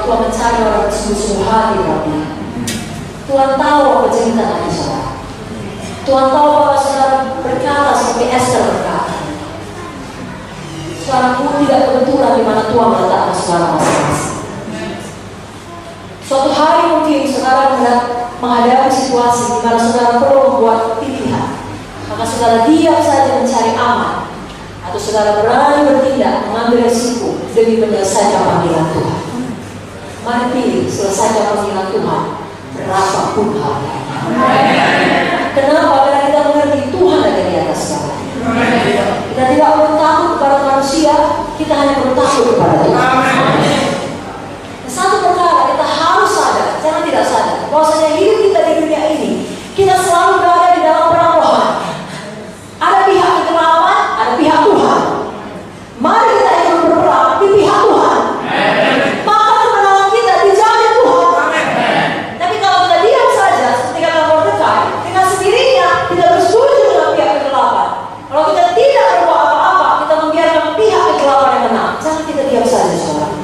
Tuhan mencari orang bersungguh-sungguh hati Rabbi. Tuhan tahu apa cerita hati saudara. Tuhan tahu bahwa saudara berkata seperti Esther berkata, saudara pun tidak kebetulan di mana Tuhan meletakkan saudara masing-masing. Suatu hari mungkin saudara menghadapi situasi di mana saudara perlu membuat pilihan, maka saudara diam saja mencari aman, atau saudara berani bertindak mengambil resiko demi menyelesaikan panggilan Tuhan. Mari pilih selesaikan panggilan Tuhan berapapun halnya. Kenapa? Karena kita mengerti Tuhan ada di atas segala. Kita tidak perlu takut kepada manusia, kita hanya perlu takut kepada Tuhan. Satu perkara kita harus sadar, jangan tidak sadar, bahwasanya hidup kita di dunia ini, kita selalu berada di dalam perang rohani. Ada pihak kegelapan, ada pihak Tuhan. Mari kita ikut berperang di pihak Tuhan. Maka kemenangan kita dijamin Tuhan. Tapi kalau kita diam saja, seperti kata Mordekai, dengan sendirinya kita bersetuju dengan pihak kegelapan. Kalau kita tidak berbuat apa-apa, kita membiarkan pihak kegelapan yang menang. Jangan kita diam saja, saudara.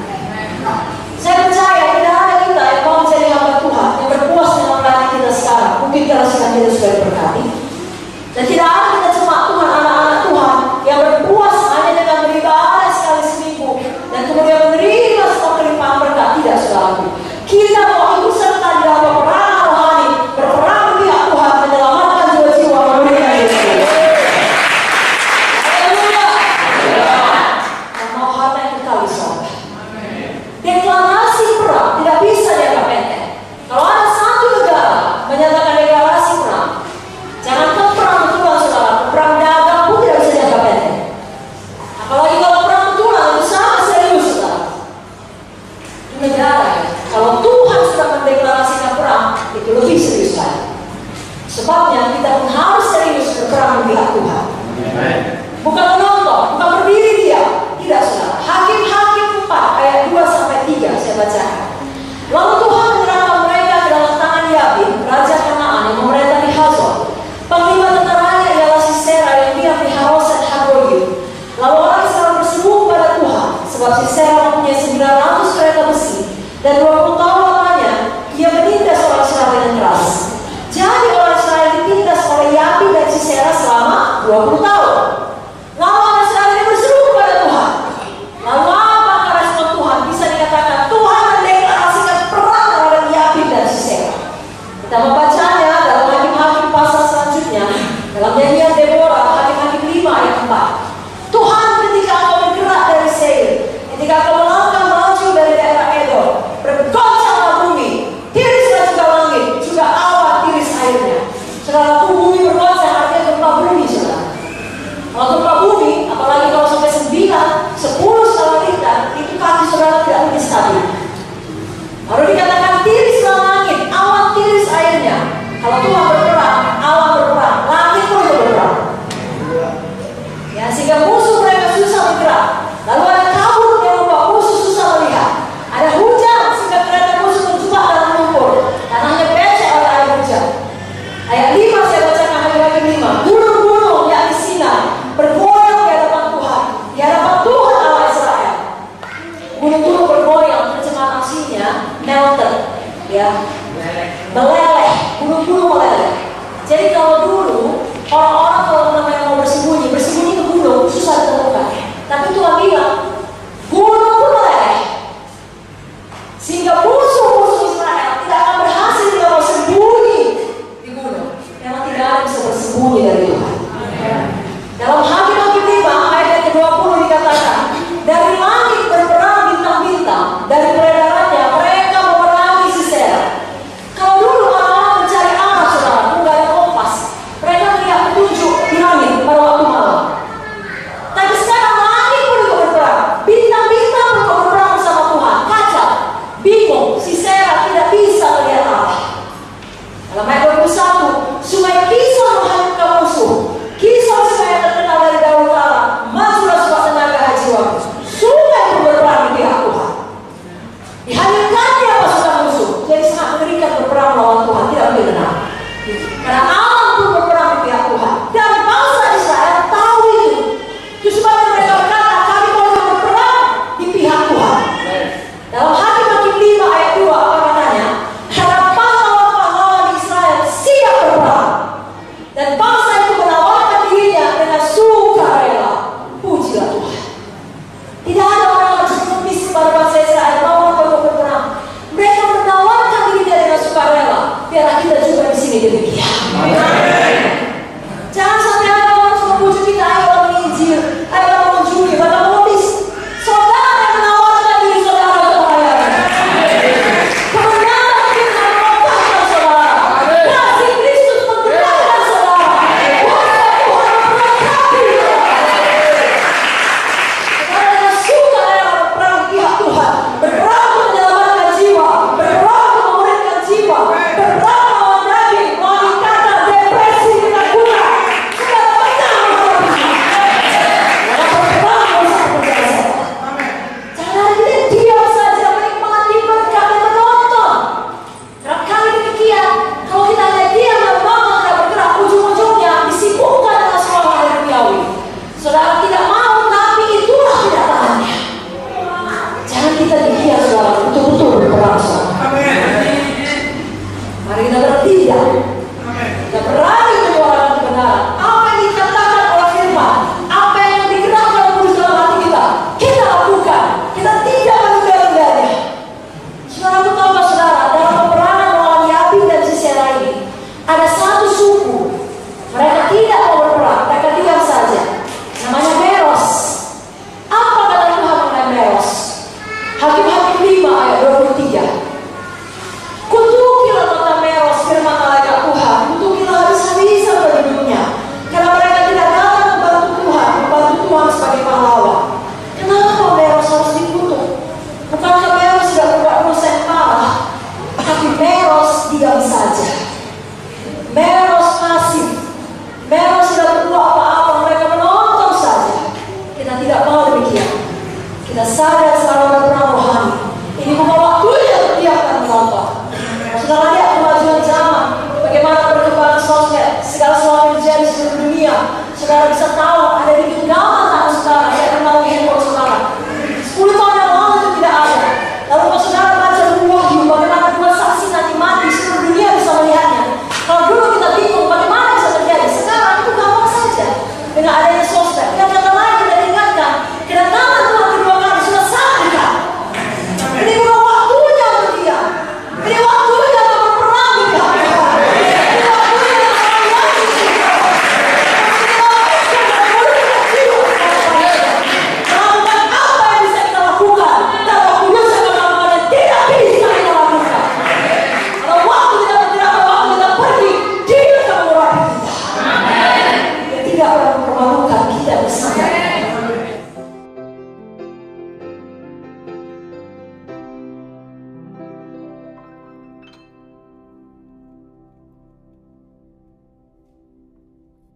Saya percaya tidak ada kita yang mau menjadi hamba Tuhan yang berpuas dengan melayani kita sekarang. Mungkin karena sekarang kita sudah diberkati. Dan tidak ada kita cuma Tuhan, anak-anak Tuhan yang berpuas hanya dengan beribadah sekali seminggu dan kemudian menerima semua kelimpahan berkat. Tidak, saudaraku. Kita mau ikut serta di dalam peperangan rohani, berperang di pihak Tuhan, menyelamatkan jiwa-jiwa manusia. Haleluya. Dan mau harta yang kekal, saudara. Deklarasi perang tidak bisa dianggap enteng. Kalau ada satu negara menyatakan deklarasi perang, jangankan perang betulan, saudara, perang dagang pun tidak bisa dianggap enteng. Apalagi kalau perang betulan itu sangat serius, saudara. Itu negara ya. Kalau Tuhan sudah mendeklarasikan perang, itu lebih serius lagi. Sebabnya kita pun harus serius berperang di pihak Tuhan. Bukan menonton, bukan berdiri dia. Tidak, saudara. Hakim-hakim 4 ayat 2-3 saya bacakan. Lalu Tuhan menyerahkan mereka ke dalam tangan Yabin, raja Kanaan yang memerintah di Hazor. Panglima tentaranya ialah Sisera yang diam di Haroset Hagoyim. Lalu orang Israel berseru kepada Tuhan, sebab Sisera mempunyai 900 kereta besi dan 20 tahun lamanya ia menindas orang Israel dengan keras. Jadi orang Israel ditindas oleh Yabin dan Sisera selama 20 tahun. Lalu orang Israel ini berseru kepada Tuhan. Lalu apakah respon Tuhan? Bisa dikatakan Tuhan mendeklarasikan perang terhadap Yabin dan Sisera. Kita membacanya dalam Hakim-Hakim pasal selanjutnya, dalam Nyanyian Deborah, Hakim-Hakim 5 ayat 4. Tuhan, ketika engkau bergerak dari Seir, ketika engkau melangkah maju dari daerah Edom, bergoncanglah bumi, tirislah juga langit, juga awan tiris airnya. Saudara, bumi bergoncang artinya gempa bumi, saudara. Kalau gempa bumi, apalagi kalau sampai 9, 10 skala Richter, itu kaki saudara tidak lebih stabil. Lalu dikatakan tirislah langit, awan tiris airnya. Kalau Tuhan berperang, awan berperang, langit pun berperang. Ya, sehingga musuh mereka susah bergerak. Lalu ada kabut yang membuat musuh susah melihat. Ada hujan sehingga kereta musuh terjebak dalam lumpur. Tanahnya becek oleh air hujan. Ayat 5 saya bacakan Hakim-Hakim 5. Gunung-gunung yakni Sinai bergoyang di hadapan Tuhan, di hadapan Tuhan Allah Israel. Gunung-gunung bergoyang, terjemahan aslinya melted, ya, meleleh. Gunung-gunung meleleh. Jadi kalau dulu orang-orang kalau namanya mau bersembunyi ke gunung susah ditemukan. Tapi Tuhan bilang gunung pun meleleh, sehingga musuh-musuh Israel tidak akan berhasil jika mau sembunyi di gunung. Memang tidak ada yang bisa bersembunyi dari Tuhan. Dalam Hakim-Hakim 5 ayat ke-20 dikatakan, dari langit berperang bintang-bintang, dari peredarannya mereka memerangi Sisera. Kalau dulu orang-orang mencari arah, saudara, nggak ada kompas. Mereka melihat petunjuk di langit. sini demikian. Jangan sampai ada orang semua puji kita, ayo orang menginjil, ayo orang menjuli, bahkan modis. Saudara yang menawarkan diri saudara untuk melayani. Kebenaran kita mengubahkan saudara. Kasih Kristus menggerakkan saudara. Kuasa Tuhan memberkati saudara. Saudara yang suka berperang pihak Tuhan, berperang menyelamatkan jiwa, berperang memuridkan jiwa, berperang melawan daging, melawan ikatan, depresi, ketakutan. Saudara menang menghadapi. Saudara berperang bersama percaya saya. Jangan kita diam saja menikmati berkat dan menonton. Kerap kali demikian, kalau kita hanya diam dan menonton tidak bergerak, ujung-ujungnya disibukkan dengan semua hal yang duniawi. Saudara tidak mau, tapi itulah kenyataannya. Jangan kita diam, saudara, betul-betul berperang, saudara. Mari kita bertindak. Kita berani menyuarakan kebenaran. Apa yang dikatakan oleh firman, apa yang digerakkan oleh dalam hati kita, kita lakukan. Kita tidak menunda-nundanya. Saudara, tahu saudara, dalam peperangan melawan Yabin dan Sisera ini, ada satu suku. Mereka tidak mau berperang, mereka diam saja. Namanya Meros. Apa kata Tuhan mengenai Meros? Hakim-Hakim 5 ayat 23. Kutukilah kota Meros, firman malaikat Tuhan. Kutukilah habis-habisan penduduknya, karena mereka tidak datang membantu Tuhan sebagai pahlawan. Kenapa Meros harus dikutuk? Bukankah Meros tidak berbuat dosa yang parah? Tapi Meros diam saja. Meros pasif. Meros tidak berbuat apa-apa, mereka menonton saja. Kita tidak mau demikian. Kita sadar selalu ada perang rohani. Ini bukan waktunya untuk diamkan menonton. Saudara lihat kemajuan zaman, bagaimana perkembangan sosmed, segala sesuatu yang terjadi di seluruh dunia. Saudara bisa